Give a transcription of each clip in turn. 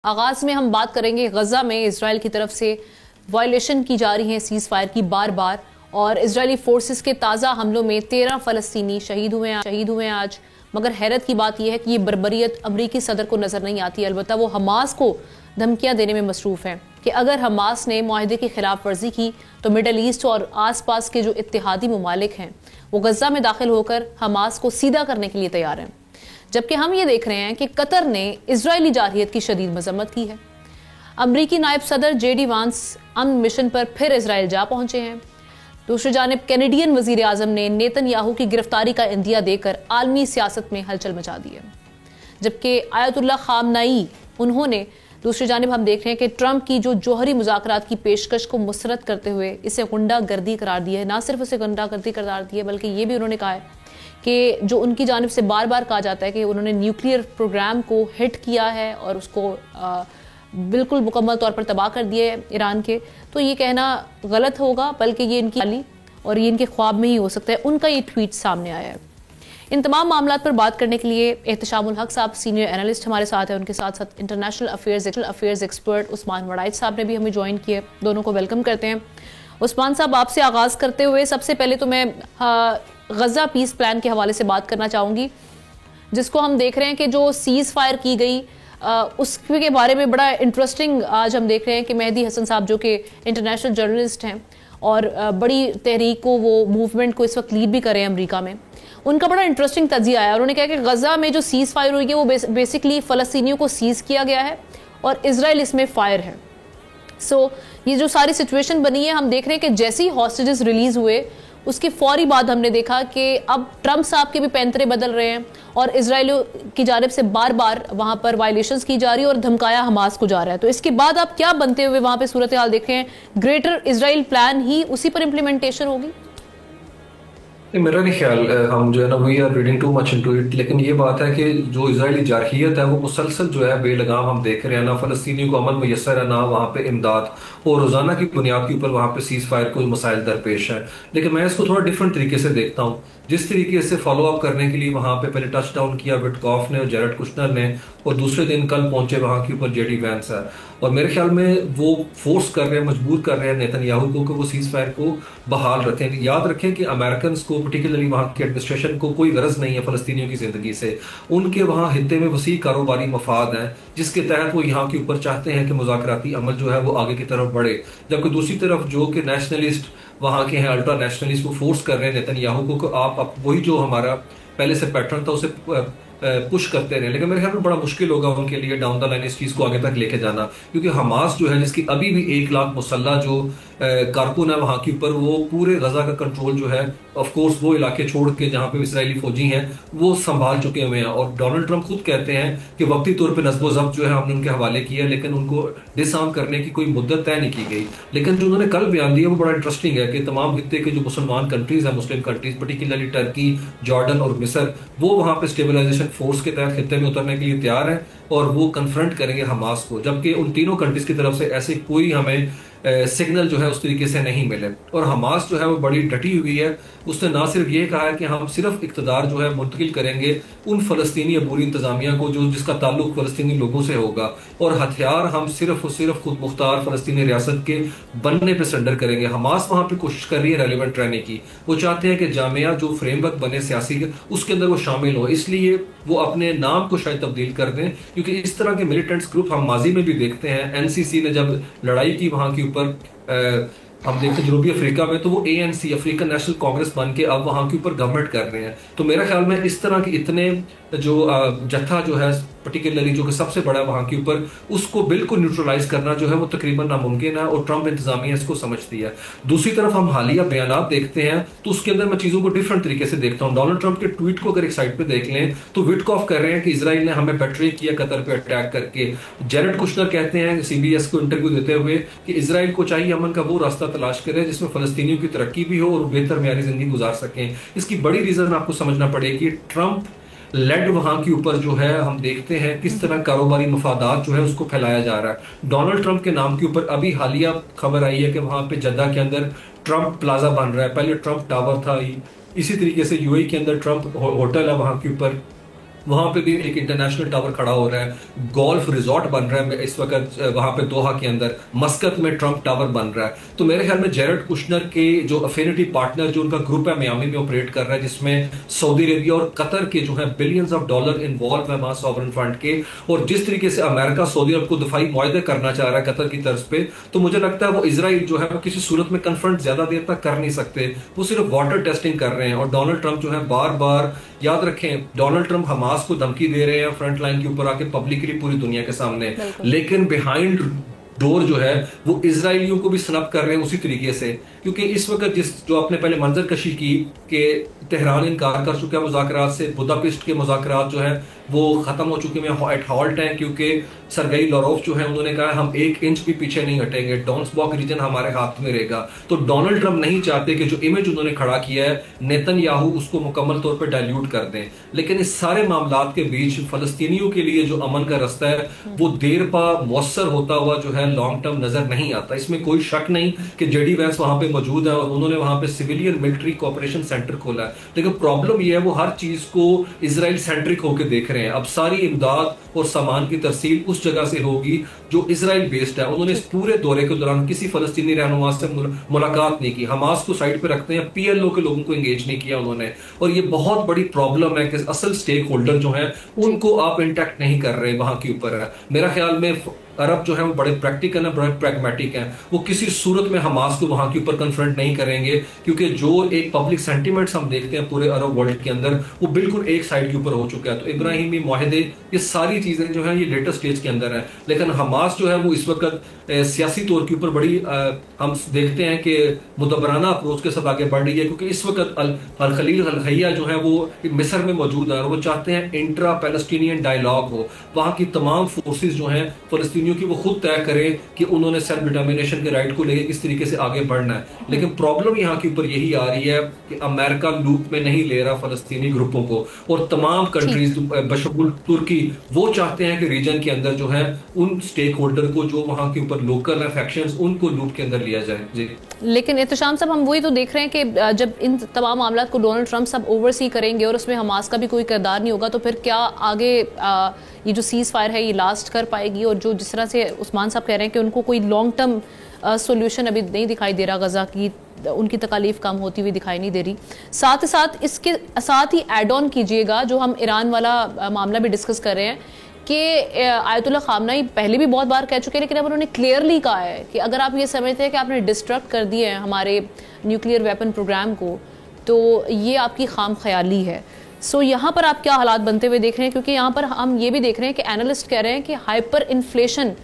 आगाज में हम बात करेंगे गजा में इसराइल की तरफ से वायलेशन की जा रही है सीज फायर की बार बार, और इजरायली फोर्सेस के ताज़ा हमलों में 13 फलस्तीनी शहीद हुए हैं आज। मगर हैरत की बात यह है कि ये बर्बरियत अमरीकी सदर को नजर नहीं आती। अलबत्ता वो हमास को धमकियां देने में मसरूफ हैं कि अगर हमास ने मुआहदे की खिलाफ वर्जी की तो मिडल ईस्ट और आसपास के जो इत्तेहादी ममालिक हैं वो गजा में दाखिल होकर हमास को सीधा करने के लिए तैयार हैं। जबकि हम ये देख रहे हैं कि कतर ने इजरायली जारहियत की शदीद मजम्मत की है। अमरीकी नायब सदर JD वांस अमन मिशन पर फिर इजराइल जा पहुंचे हैं। दूसरी जानिब कैनेडियन वजीर आजम ने नेतन्याहू की गिरफ्तारी का इंदिया देकर आलमी सियासत में हलचल मचा दी है। जबकि आयतुल्लाह खामनाई उन्होंने दूसरी जानिब हम देख रहे हैं कि ट्रंप की जो जौहरी मुज़ाकरात की पेशकश को मुस्तरद करते हुए इसे गुंडागर्दी करार दिया है। ना सिर्फ उसे गुंडागर्दी करार दी है बल्कि ये भी उन्होंने कहा है कि जो उनकी जानिब से बार बार कहा जाता है कि उन्होंने न्यूक्लियर प्रोग्राम को हिट किया है और उसको बिल्कुल मुकम्मल तौर पर तबाह कर दिया है ईरान के, तो ये कहना गलत होगा, बल्कि ये इनकी खाली और ये इनके ख्वाब में ही हो सकता है। उनका ये ट्वीट सामने आया है। इन तमाम मामलात पर बात करने के लिए एहतशामुल हक साहब सीनियर एनालिस्ट हमारे साथ हैं। उनके साथ साथ international affairs expert Usman Waraich साहब ने भी हमें ज्वाइन किया। दोनों को वेलकम करते हैं। उस्मान साहब, आपसे आगाज़ करते हुए सबसे पहले तो मैं गजा पीस प्लान के हवाले से बात करना चाहूँगी, जिसको हम देख रहे हैं कि जो सीज फायर की गई उसके बारे में बड़ा इंटरेस्टिंग आज हम देख रहे हैं कि मेहदी हसन साहब जो कि इंटरनेशनल जर्नलिस्ट हैं और बड़ी तहरीक को वो मूवमेंट को इस वक्त लीड भी कर रहे हैं अमेरिका में, उनका बड़ा इंटरेस्टिंग तजिया आया। उन्होंने कहा कि गजा में जो सीज फायर हुई है वो बेसिकली फ़लस्तीनियों को सीज किया गया है और इसराइल इसमें फायर है। ये जो सारी सिचुएशन बनी है, हम देख रहे हैं कि जैसे ही हॉस्टेजेस रिलीज हुए उसके फौरी बाद हमने देखा कि अब ट्रंप साहब के भी पैंतरे बदल रहे हैं और इजराइल की जानिब से बार बार वहां पर वायलेशंस की जा रही है और धमकाया हमास को जा रहा है। तो इसके बाद आप क्या बनते हुए वहां पे सूरत हाल देख रहे हैं? ग्रेटर इजराइल प्लान ही उसी पर इम्प्लीमेंटेशन होगी? मेरा नहीं ख्याल, हम जो है ना we are reading too much into it. लेकिन ये बात है कि जो इजरायली जारहियत है वो मुसलसल जो है बेलगाम हम देख रहे हैं, ना फ़लस्तीनियों को अमन मैसर है, ना वहाँ पे इमदाद, और रोज़ाना की बुनियाद के ऊपर वहाँ पे सीज़ फायर को मसाइल दरपेश है। लेकिन मैं इसको थोड़ा डिफरेंट तरीके से देखता हूँ। जिस तरीके से फॉलो अप करने के लिए वहाँ पे पहले टच डाउन किया विटकॉफ ने और जेरेड कुशनर ने, और दूसरे दिन कल पहुंचे वहाँ के ऊपर JD वांस है, और मेरे ख्याल में वो फोर्स कर रहे हैं, मजबूर कर रहे हैं नेतन्याहू को कि वो सीज फायर को बहाल रखें। याद रखें कि अमेरिकन को, पर्टिकुलरली वहाँ की एडमिनिस्ट्रेशन को कोई गरज नहीं है फ़लस्तीनियों की ज़िंदगी से। उनके वहाँ हित्ते में वसी कारोबारी मफाद हैं जिसके तहत वो यहाँ के ऊपर चाहते हैं कि मुज़ाकराती अमल जो है वो आगे की तरफ बढ़े। जबकि दूसरी तरफ जो कि नेशनलिस्ट वहाँ के हैं, अल्ट्रा नेशनलिस्ट, वो फोर्स कर रहे हैं नेतन्याहू को कि आप वही जो हमारा पहले से पैटर्न था उसे पुश करते रहे। लेकिन मेरे ख्याल में बड़ा मुश्किल होगा उनके लिए डाउन द लाइन इस चीज़ को आगे तक लेके जाना, क्योंकि हमास जो है जिसकी अभी भी 1 लाख मुसल्ला जो कारकुन है वहाँ के ऊपर, वो पूरे गजा का कंट्रोल जो है ऑफ कोर्स वो इलाके छोड़ के जहाँ पे इसराइली फौजी हैं वो संभाल चुके हुए हैं। और डोनाल्ड ट्रंप खुद कहते हैं कि वक्ती तौर पे नस्बो ज़ब्त जो है हमने उनके हवाले किया, लेकिन उनको डिसआर्म करने की कोई मुद्दत तय नहीं की गई। लेकिन जो उन्होंने कल बयान दिया वो बड़ा इंटरेस्टिंग है कि तमाम खित्ते के जो मुसलमान कंट्रीज हैं, Muslim countries, particularly Turkey, Jordan और मिस्र, वो वहाँ पे स्टेबलाइजेशन फोर्स के तहत खित्ते में उतरने के लिए तैयार हैं और वो कन्फ्रंट करेंगे हमास को। जबकि उन तीनों कंट्रीज की तरफ से ऐसे कोई हमें सिग्नल जो है उस तरीके से नहीं मिले। और हमास जो है वो बड़ी डटी हुई है। उसने ना सिर्फ ये कहा है कि हम सिर्फ इक़्तिदार जो है मुंतकिल करेंगे उन फ़लस्तीनी अबूरी इंतजामिया को जो जिसका ताल्लुक फ़लस्तीनी लोगों से होगा, और हथियार हम सिर्फ और सिर्फ खुद मुख्तार फ़लस्तीनी रियासत के बनने पर सरेंडर करेंगे। हमास वहाँ पर कोशिश कर रही है रेलिवेंट रहने की। वो चाहते हैं कि जामिया जो फ्रेमवर्क बने सियासी उसके अंदर वो शामिल हो, इसलिए वो अपने नाम को शायद तब्दील कर दें, क्योंकि इस तरह के मिलिटेंट्स ग्रुप हम माजी में भी देखते हैं। NCC ने जब लड़ाई की वहाँ के ऊपर, हम देखते हैं जनूबी अफ्रीका में, तो वो ANC अफ्रीकन नेशनल कांग्रेस बन के अब वहाँ के ऊपर गवर्नमेंट कर रहे हैं। तो मेरा ख्याल में इस तरह के इतने जो जत्था जो है पर्टिकुलरली जो कि सबसे बड़ा वहाँ के ऊपर, उसको बिल्कुल न्यूट्रलाइज करना जो है वो तकरीबन नामुमकिन है, और ट्रंप इंतजामिया इसको समझती है। दूसरी तरफ हम हालिया बयानात देखते हैं तो उसके अंदर मैं चीज़ों को डिफरेंट तरीके से देखता हूँ। डोनाल्ड ट्रंप के ट्वीट को अगर एक साइड पे देख लें तो विटकॉफ कर रहे हैं कि इसराइल ने हमें बेट्रे किया कतर पे अटैक करके। जेरेड कुशनर कहते हैं CBS को इंटरव्यू देते हुए कि इसराइल को चाहिए अमन का वो रास्ता तलाश करे जिसमें फ़लस्तीनियों की तरक्की भी हो और बेहतर मेयारी जिंदगी गुजार सकें। इसकी बड़ी रीज़न आपको समझना पड़ेगी, ट्रंप लेड वहाँ के ऊपर जो है हम देखते हैं किस तरह कारोबारी मफादात जो है उसको फैलाया जा रहा है। डोनाल्ड ट्रंप के नाम के ऊपर अभी हालिया खबर आई है कि वहाँ पे जद्दा के अंदर ट्रंप प्लाजा बन रहा है, पहले ट्रंप टावर था। इसी तरीके से UAE के अंदर ट्रंप होटल है वहाँ के ऊपर, वहां पे भी एक इंटरनेशनल टावर खड़ा हो रहा है, गोल्फ रिजॉर्ट बन रहा है इस वक्त वहां पे दोहा के अंदर, मस्कत में ट्रंप टावर बन रहा है। तो मेरे ख्याल में जेरेड कुशनर के जो अफिनिटी पार्टनर जो उनका ग्रुप है मियामी में ऑपरेट कर रहा है, जिसमें सऊदी अरेबिया और कतर के जो है बिलियंस ऑफ डॉलर इन्वॉल्व है वहां सॉवरेन फंड के, और जिस तरीके से अमेरिका सऊदी अरब को दफाई मुआहदे करना चाह रहा है कतर की तर्ज पे, तो मुझे लगता है वो इजराइल जो है वो किसी सूरत में कन्फ्रंट ज्यादा देर तक कर नहीं सकते, वो सिर्फ वाटर टेस्टिंग कर रहे हैं। और डोनाल्ड ट्रंप जो है बार बार, याद रखें, डोनाल्ड ट्रंप हमास को धमकी दे रहे हैं फ्रंट लाइन के ऊपर आके पब्लिकली पूरी दुनिया के सामने, लेकिन बिहाइंड डोर जो है वो इजरायलियों को भी स्नब कर रहे हैं उसी तरीके से। क्योंकि इस वक्त जो आपने पहले मंजर कशी की कि तेहरान इनकार कर चुका है मुज़ाकरात से, बुदापेस्ट के मुज़ाकरात जो है वो खत्म हो चुके हैं, एट हॉल्ट हैं, क्योंकि सरगई लारोव जो है उन्होंने कहा हम 1 इंच भी पीछे नहीं हटेंगे, डोन्सबर्ग रीजन हमारे हाथ में रहेगा। तो डोनाल्ड ट्रंप नहीं चाहते कि जो इमेज उन्होंने खड़ा किया है नेतन्याहू उसको मुकम्मल तौर पर डाइल्यूट कर दें। लेकिन इस सारे मामलात के बीच फलस्तीनियों के लिए जो अमन का रास्ता है वो देर पा मौसर होता हुआ जो है लॉन्ग टर्म नजर नहीं आता। इसमें कोई शक नहीं कि जेडी वैंस वहां पे मौजूद है और उन्होंने वहां पे सिविलियन मिलिट्री कोऑपरेशन सेंटर खोला है, लेकिन प्रॉब्लम यह है वो हर चीज को इजराइल सेंट्रिक होकर देख रहे हैं। अब सारी इमदाद और सामान की तरसील उस जगह से होगी जो इजराइल बेस्ड है। उन्होंने इस पूरे दौरे के दौरान किसी फलस्तीनी रहनुमा से मुलाकात नहीं की, हमास को साइड पे रखते हैं, पीएलओ के लोगों को एंगेज नहीं किया उन्होंने। और ये बहुत बड़ी प्रॉब्लम है कि असल स्टेक होल्डर जो है उनको आप इंटैक्ट नहीं कर रहे, वहां के ऊपर है। मेरा ख्याल में अरब जो है वो बड़े प्रैक्टिकल है, बड़े प्रैग्मेटिक हैं, वो किसी सूरत में हमास को वहां के ऊपर कन्फ्रंट नहीं करेंगे, क्योंकि जो एक पब्लिक सेंटिमेंट्स हम देखते हैं पूरे अरब वर्ल्ड के अंदर वो बिल्कुल एक साइड के ऊपर हो चुका है। तो इब्राहिमी मुआहदे, ये सारी चीजें जो है ये लेटेस्ट स्टेज के अंदर है। लेकिन हमास जो है वो इस वक्त सियासी तौर के ऊपर बड़ी हम देखते हैं कि मुदब्बराना अप्रोच के साथ आगे बढ़ रही है, क्योंकि इस वक्त अल खलील अल हैया जो है वो मिस्र में मौजूद है और वो चाहते हैं इंट्रा पैलेस्टीनियन डायलॉग हो, वहां की तमाम फोर्सेज जो हैं फलस्तीनियों की वो खुद तय करें कि उन्होंने सेल्फ डिटर्मिनेशन के राइट को लेकर किस तरीके से आगे बढ़ना है। लेकिन प्रॉब्लम यहाँ के ऊपर यही आ रही है कि अमेरिका लूप में नहीं ले रहा फलस्तीनी ग्रुपों को, और तमाम कंट्रीज बशमुल तुर्की वो चाहते हैं कि रीजन के अंदर जो है उन स्टेक होल्डर को जो वहां के ऊपर लोकल फैक्शंस उनको लूप के अंदर लिया जाए। जी, लेकिन एहतशाम साहब, हम वही तो देख रहे हैं कि जब इन तमाम मामलों को डोनाल्ड ट्रंप सब ओवरसी करेंगे और उसमें हमास का भी कोई किरदार नहीं होगा, तो फिर क्या आगे ये जो सीज फायर है ये लास्ट कर पाएगी? और जो जिस तरह से उस्मान साहब कह रहे हैं कि उनको कोई लॉन्ग टर्म सोल्यूशन अभी नहीं दिखाई दे रहा, गजा की उनकी तकालीफ कम होती हुई दिखाई नहीं दे रही। साथ ही साथ इसके साथ ही एड ऑन कीजिएगा जो हम ईरान वाला मामला भी डिस्कस कर रहे हैं कि आयतुल्ला खामनेई पहले भी बहुत बार कह चुके हैं, लेकिन अब उन्होंने क्लियरली कहा है कि अगर आप ये समझते हैं कि आपने डिस्ट्रक्ट कर दिए हैं हमारे न्यूक्लियर वेपन प्रोग्राम को, तो ये आपकी खाम ख्याली है। सो यहाँ पर आप क्या हालात बनते हुए देख रहे हैं? क्योंकि यहाँ पर हम ये भी देख रहे हैं कि एनालिस्ट कह रहे हैं कि हाइपर इन्फ्लेशन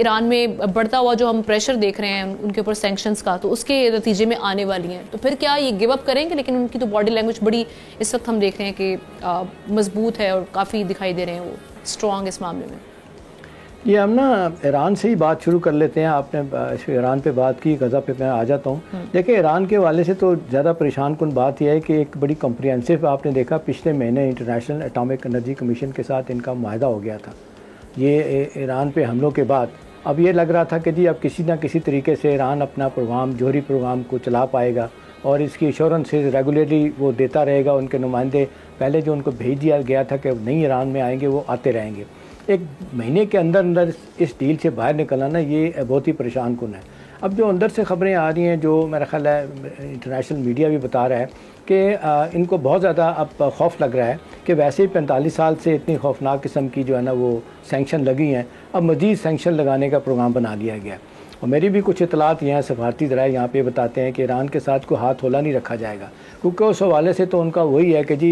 ईरान में बढ़ता हुआ जो हम प्रेशर देख रहे हैं उनके ऊपर सैंक्शंस का, तो उसके नतीजे में आने वाली हैं। तो फिर क्या ये गिव अप करेंगे? लेकिन उनकी तो बॉडी लैंग्वेज बड़ी इस वक्त हम देख रहे हैं कि मजबूत है और काफ़ी दिखाई दे रहे हैं वो स्ट्रॉन्ग इस मामले में। ये हम ना ईरान से ही बात शुरू कर लेते हैं। आपने ईरान पे बात की, गज़ा पे मैं आ जाता हूँ। देखिए, ईरान के वाले से तो ज़्यादा परेशान कुन बात यह है कि एक बड़ी कम्प्रिहेंसिव, आपने देखा पिछले महीने इंटरनेशनल एटॉमिक एनर्जी कमीशन के साथ इनका मुआहदा हो गया था। ये ईरान पे हमलों के बाद अब ये लग रहा था कि जी अब किसी ना किसी तरीके से ईरान अपना प्रोग्राम, जोहरी प्रोग्राम को चला पाएगा और इसकी एश्योरेंस रेगुलरली वो देता रहेगा। उनके नुमाइंदे पहले जो उनको भेज दिया गया था कि नहीं ईरान में आएंगे, वो आते रहेंगे। एक महीने के अंदर अंदर इस डील से बाहर निकलना ना, ये बहुत ही परेशान कुन है। अब जो अंदर से ख़बरें आ रही हैं, जो मेरा ख्याल है इंटरनेशनल मीडिया भी बता रहा है कि इनको बहुत ज़्यादा अब खौफ लग रहा है कि वैसे ही 45 साल से इतनी खौफनाक किस्म की जो है ना वो सैंक्शन लगी हैं, अब मज़ीद सैंक्शन लगाने का प्रोग्राम बना लिया गया। और मेरी भी कुछ इतलात यहाँ सफारती ज़राए यहाँ पे बताते हैं कि ईरान के साथ कोई हाथ होला नहीं रखा जाएगा, क्योंकि उस हवाले से तो उनका वही है कि जी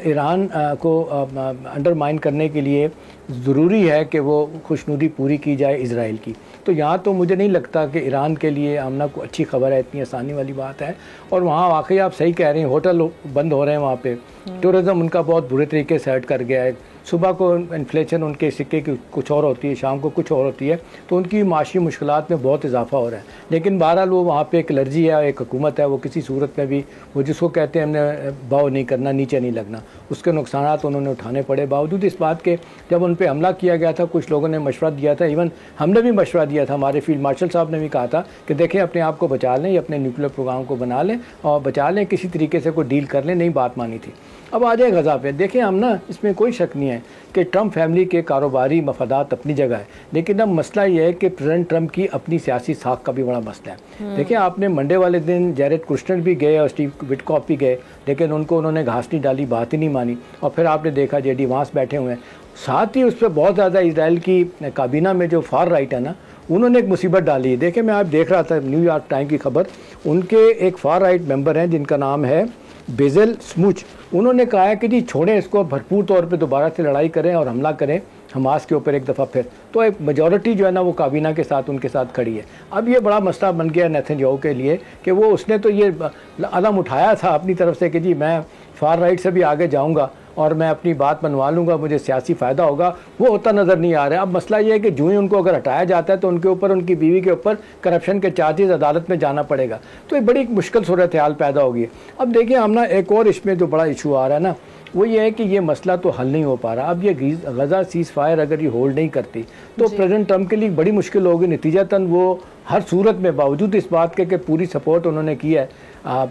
ईरान को अंडरमाइन करने के लिए ज़रूरी है कि वो खुशनुदी पूरी की जाए इजराइल की। तो यहाँ तो मुझे नहीं लगता कि ईरान के लिए आमना को अच्छी खबर है, इतनी आसानी वाली बात है। और वहाँ वाकई आप सही कह रहे हैं, होटल बंद हो रहे हैं, वहाँ पे टूरिज़म उनका बहुत बुरे तरीके से हर्ट कर गया है। सुबह को इन्फ्लेशन उनके सिक्के की कुछ और होती है, शाम को कुछ और होती है, तो उनकी माशी मुश्किलात में बहुत इजाफा हो रहा है। लेकिन बहरहाल वो वहाँ पे एक एलर्जी है, एक हुकूमत है, वो किसी सूरत में भी वो जिसको कहते हैं हमने भाव नहीं करना, नीचे नहीं लगना, उसके नुकसान उन्होंने उठाने पड़े। बावजूद इस बात के जब उन पर हमला किया गया था, कुछ लोगों ने मशवरा दिया था, इवन हमने भी मशवरा दिया था, हमारे फील्ड मार्शल साहब ने भी कहा था कि देखें अपने आप को बचा लें, अपने न्यूक्लियर प्रोग्राम को बना लें और बचा लें, किसी तरीके से कोई डील कर लें, नहीं बात मानी थी। अब आ जाए गज़ा पे। देखें हम ना, इसमें कोई शक नहीं है कि ट्रंप फैमिली के कारोबारी मफादात अपनी जगह है, लेकिन अब मसला ये है कि प्रेसिडेंट ट्रंप की अपनी सियासी साख का भी बड़ा मसला है। देखिए आपने मंडे वाले दिन जैरेड कुश्नर भी गए और स्टीव विटकॉफ भी गए, लेकिन उन्होंने घास नहीं डाली, बात ही नहीं मानी। और फिर आपने देखा जेडी वांस बैठे हुए हैं, साथ ही उस पर बहुत ज़्यादा इसराइल की काबीना में जो फार राइट है ना, उन्होंने एक मुसीबत डाली है। देखिए मैं आप देख रहा था न्यूयॉर्क टाइम की खबर, उनके एक फार राइट मेंबर हैं जिनका नाम है बेजल स्मूच। उन्होंने कहा है कि जी छोड़ें इसको, भरपूर तौर पे दोबारा से लड़ाई करें और हमला करें हमास के ऊपर एक दफ़ा फिर। तो एक मेजॉरिटी जो है ना वो काबीना के साथ उनके साथ खड़ी है। अब ये बड़ा मसला बन गया नेतन्याहू के लिए कि वो उसने तो ये कदम उठाया था अपनी तरफ से कि जी मैं फार राइट से भी आगे जाऊँगा और मैं अपनी बात मनवा लूँगा, मुझे सियासी फ़ायदा होगा, वो होता नज़र नहीं आ रहा है। अब मसला ये है कि जो ही उनको अगर हटाया जाता है तो उनके ऊपर, उनकी बीवी के ऊपर करप्शन के चार्जेस अदालत में जाना पड़ेगा, तो एक बड़ी मुश्किल सूरत हाल पैदा होगी। अब देखिए हम ना एक और इसमें जो बड़ा इशू आ रहा है ना, वो ये है कि ये मसला तो हल नहीं हो पा रहा। अब ये गज़ा सीज़ फायर अगर ये होल्ड नहीं करती तो प्रेसिडेंट ट्रंप के लिए बड़ी मुश्किल होगी। नतीजतन वो हर सूरत में, बावजूद इस बात के कि पूरी सपोर्ट उन्होंने की है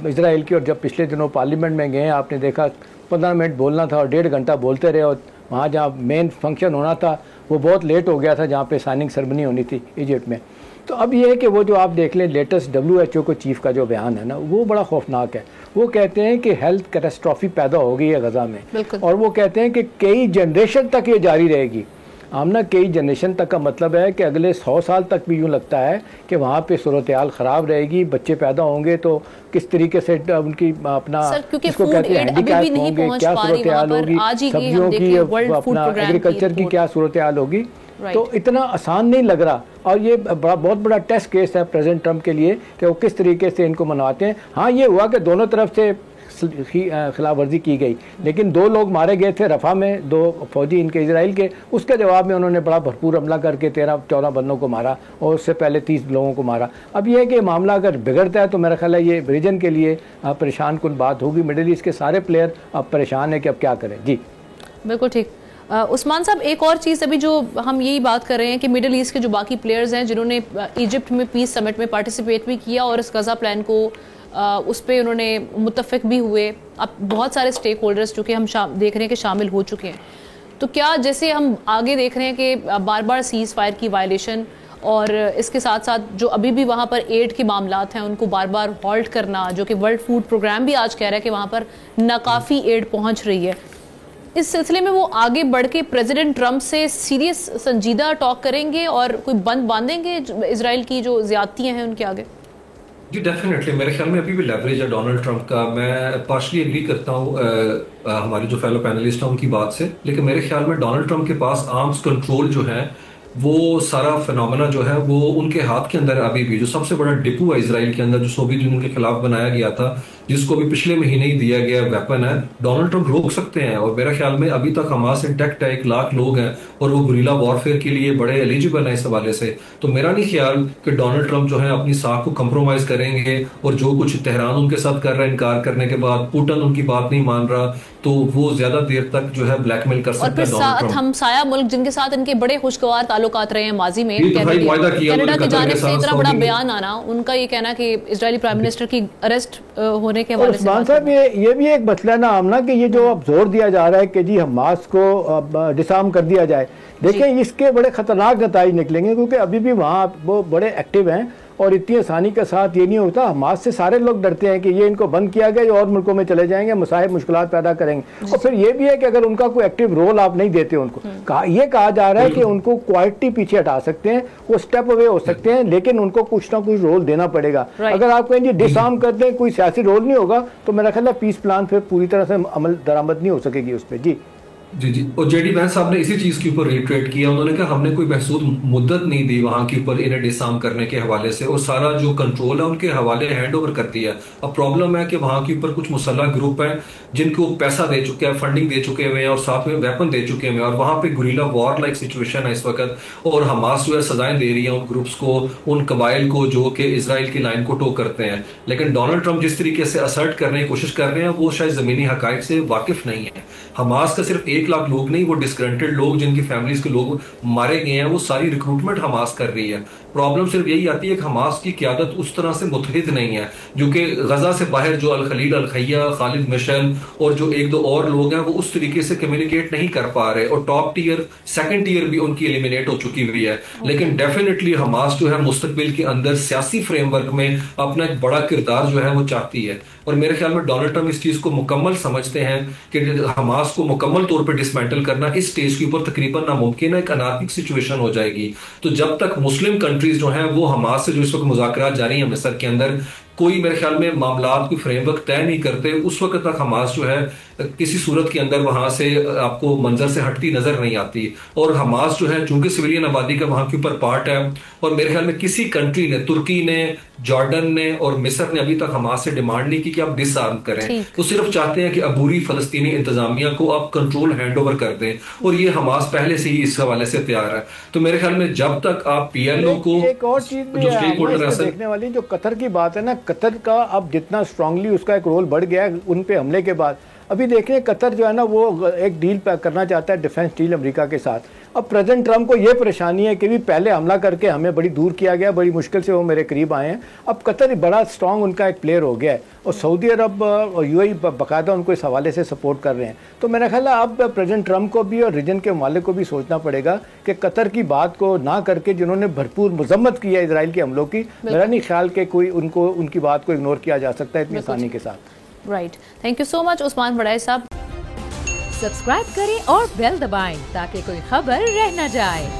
इसराइल की, और जब पिछले दिनों पार्लियामेंट में गए आपने देखा 15 मिनट बोलना था और 1.5 घंटा बोलते रहे, और वहाँ जहाँ मेन फंक्शन होना था वो बहुत लेट हो गया था, जहाँ पे साइनिंग सेरेमनी होनी थी इजिप्ट में। तो अब ये है कि वो जो आप देख लें लेटेस्ट WHO को चीफ का जो बयान है ना, वो बड़ा खौफनाक है। वो कहते हैं कि हेल्थ कैटास्ट्रॉफी पैदा हो गई है गज़ा में, और वो कहते हैं कि कई जनरेशन तक ये जारी रहेगी। आमना कई जनरेशन तक का मतलब है कि अगले 100 साल तक भी यूँ लगता है कि वहाँ पे सूरत हाल ख़राब रहेगी, बच्चे पैदा होंगे तो किस तरीके से उनकी अपना इसको कहते हैं हैंडीकैप होंगे, क्या सूरत हाल होगी, सब्जियों की अपना एग्रीकल्चर की क्या सूरत हाल होगी। तो इतना आसान नहीं लग रहा, और ये बहुत बड़ा टेस्ट केस है प्रेसिडेंट ट्रंप के लिए कि वो किस तरीके से इनको मनवाते हैं। हाँ ये हुआ कि दोनों तरफ से खिलाफ वर्जी की गई, लेकिन 2 लोग मारे गए थे रफ़ा में, 2 फौजी इनके इजराइल के, उसके जवाब में उन्होंने बड़ा भरपूर हमला करके 13-14 बंदों को मारा और उससे पहले 30 लोगों को मारा। अब यह है कि मामला अगर बिगड़ता है तो मेरा ख्याल है ये रीजन के लिए परेशान कुन बात होगी। मिडिल ईस्ट के सारे प्लेयर अब परेशान है कि अब क्या करें। जी बिल्कुल ठीक। उस्मान साहब एक और चीज़, अभी जो हम यही बात कर रहे हैं कि मिडिल ईस्ट के जो बाकी प्लेयर्स हैं जिन्होंने इजिप्ट में पीस समिट में पार्टिसिपेट भी किया और इस गज़ा प्लान को उस पर उन्होंने मुत्तफिक भी हुए, अब बहुत सारे स्टेक होल्डर्स चूँकि हम देख रहे हैं कि शामिल हो चुके हैं, तो क्या जैसे हम आगे देख रहे हैं कि बार बार सीज़ फायर की वायलेशन और इसके साथ साथ जो अभी भी वहाँ पर एड के मामलात हैं उनको बार बार हॉल्ट करना, जो कि वर्ल्ड फूड प्रोग्राम भी आज कह रहा है कि वहाँ पर नाकाफ़ी एड पहुँच रही है, इस सिलसिले में वो आगे बढ़ के प्रेसिडेंट ट्रंप से सीरियस संजीदा टॉक करेंगे और कोई बंद बांधेंगे इसराइल की जो ज्यादतियां हैं उनके आगे? जी डेफिनेटली, मेरे ख्याल में अभी भी लेवरेज है डोनाल्ड ट्रंप का। मैं पार्शली एग्री करता हूँ हमारे जो फेलो पैनलिस्ट हैं उनकी बात से, लेकिन मेरे ख्याल में डोनाल्ड ट्रंप के पास आर्म्स कंट्रोल जो है वो सारा फिनोमेना जो है वो उनके हाथ के अंदर अभी भी। जो सबसे बड़ा डिपो है इसराइल के अंदर जो सोवियत यूनियन के खिलाफ बनाया गया था, जिसको भी पिछले महीने ही दिया गया वेपन है, डोनाल्ड ट्रंप रोक सकते हैं। और मेरे ख्याल में अभी तक हमास इंटैक्ट है, 1 लाख लोग हैं और वो गुरिल्ला वॉरफेयर के लिए बड़े एलिजिबल है इस हवाले से। तो मेरा नहीं ख्याल कि डोनाल्ड ट्रंप जो है अपनी साख को कंप्रोमाइज करेंगे, और जो कुछ तेहरान उनके साथ कर रहा है इनकार करने के बाद, पुतिन उनकी बात नहीं मान रहा, तो वो ज्यादा देर तक जो है ब्लैकमेल कर सकते हैं। और फिर हमसाया मुल्क जिनके साथ इनके बड़े खुशगवार ताल्लुकात रहे हैं माजी में, कनाडा की जानिब से इतना बड़ा बयान आना, उनका ये कहना कि इजरायली प्राइम मिनिस्टर की अरेस्ट होने के हवाले से ये भी एक मसला ना आमना कि ये जो अब जोर दिया जा रहा है कि जी हमास को डिसार्म कर दिया जाए, देखिए इसके बड़े खतरनाक नताइज निकलेंगे, क्योंकि अभी भी वहाँ वो बड़े एक्टिव हैं और इतनी आसानी के साथ ये नहीं होता। हमास से सारे लोग डरते हैं कि ये इनको बंद किया गया और मुल्कों में चले जाएंगे, मसाइब मुश्किलात पैदा करेंगे। और फिर ये भी है कि अगर उनका कोई एक्टिव रोल आप नहीं देते उनको, ये कहा जा रहा है कि उनको क्वालिटी पीछे हटा सकते हैं, वो स्टेप अवे हो सकते हैं, लेकिन उनको कुछ ना कुछ रोल देना पड़ेगा। अगर आप कहें जी डिसआर्म कर दें, कोई सियासी रोल नहीं होगा, तो मेरा ख्याल है पीस प्लान फिर पूरी तरह से अमल दरामद नहीं हो सकेगी उस पर। जी जी जी, और जेडी वैंस साहब ने इसी चीज के ऊपर रिट्रेट किया। उन्होंने कहा हमने कोई महसूद मुद्दत नहीं दी वहां के ऊपर इन्हें डिसआर्म करने के हवाले से, और सारा जो कंट्रोल है उनके हवाले हैंड ओवर कर दिया। अब प्रॉब्लम है कि वहां के ऊपर कुछ मुसल्लह ग्रुप हैं जिनको पैसा दे चुके हैं, फंडिंग दे चुके हुए हैं और साथ में वेपन दे चुके हैं, और वहां पे गुरीला वॉर लाइक सिचुएशन है इस वक्त। और हमास जो है सजाएं दे रही है उन ग्रुप्स को, उन कबाइल को जो कि इसराइल की लाइन को टो करते हैं। लेकिन डोनाल्ड ट्रंप जिस तरीके से असर्ट करने की कोशिश कर रहे हैं वो शायद जमीनी हकाइक से वाकिफ नहीं है। हमास का सिर्फ 1 लाख लोग नहीं, वो डिसग्रंटेड लोग जिनकी फैमिलीज के लोग मारे गए हैं, वो सारी रिक्रूटमेंट हमास कर रही है। प्रॉब्लम सिर्फ यही आती है कि हमास की क्यादत उस तरह से मुतहिद नहीं है, जो कि गजा से बाहर जो अल खलील अल खैया, खालिद मिशेल और जो 1-2 और लोग हैं वो उस तरीके से कम्युनिकेट नहीं कर पा रहे, और टॉप टीयर सेकंड टीयर भी उनकी एलिमिनेट हो चुकी हुई है। लेकिन डेफिनेटली हमास जो है मुस्तकबिल के अंदर सियासी फ्रेमवर्क में अपना एक बड़ा किरदार जो है वो चाहती है, और मेरे ख्याल में डोनाल्ड ट्रंप इस चीज को मुकम्मल समझते हैं कि हमास को मुकम्मल तौर पर डिसमेंटल करना इस स्टेज के ऊपर तकरीबन नामुमकिन है, एक अनार्किक सिचुएशन हो जाएगी। तो जब तक मुस्लिम कंट्रीज जो हैं वो हमास से जो इस वक्त मुज़ाकरात जारी हैं मिस्र के अंदर, कोई मेरे ख्याल में मामलात कोई फ्रेमवर्क तय नहीं करते, उस वक्त तक हमास जो है किसी सूरत के अंदर वहां से आपको मंजर से हटती नजर नहीं आती। और हमास जो है चूंकि सिविलियन आबादी का वहां के ऊपर पार्ट है, और मेरे ख्याल में किसी कंट्री ने, तुर्की ने, जॉर्डन ने और मिस्र ने अभी तक हमास से डिमांड नहीं की कि आप डिसआर्म करें। तो सिर्फ चाहते हैं कि अबूरी फलस्तीनी इंतजामिया को आप कंट्रोल हैंड ओवर कर दें, और ये हमास पहले से ही इस हवाले से तैयार है। तो मेरे ख्याल में जब तक आप PLO को एक और चीज देखने वाली जो कतर की बात है ना, कतर का अब जितना स्ट्रांगली उसका एक रोल बढ़ गया है उन पे हमले के बाद। अभी देखिए कतर जो है ना वो एक डील करना चाहता है, डिफेंस डील अमेरिका के साथ। अब प्रेसिडेंट ट्रंप को ये परेशानी है कि भी पहले हमला करके हमें बड़ी दूर किया गया, बड़ी मुश्किल से वो मेरे करीब आए हैं। अब कतर बड़ा स्ट्रांग उनका एक प्लेयर हो गया है, और सऊदी अरब और UAE बाकायदा उनको इस हवाले से सपोर्ट कर रहे हैं। तो मेरा ख्याल है अब प्रेसिडेंट ट्रंप को भी और रीजन के मालिक को भी सोचना पड़ेगा कि कतर की बात को ना करके, जिन्होंने भरपूर मजम्मत की है इसराइल के हमलों की, मेरा नहीं ख्याल कि कोई उनकी बात को इग्नोर किया जा सकता है इतनी आसानी के साथ। Right, thank you so much Usman बड़ाई साहब। सब्सक्राइब करें और बेल दबाएं ताकि कोई खबर रह न जाए।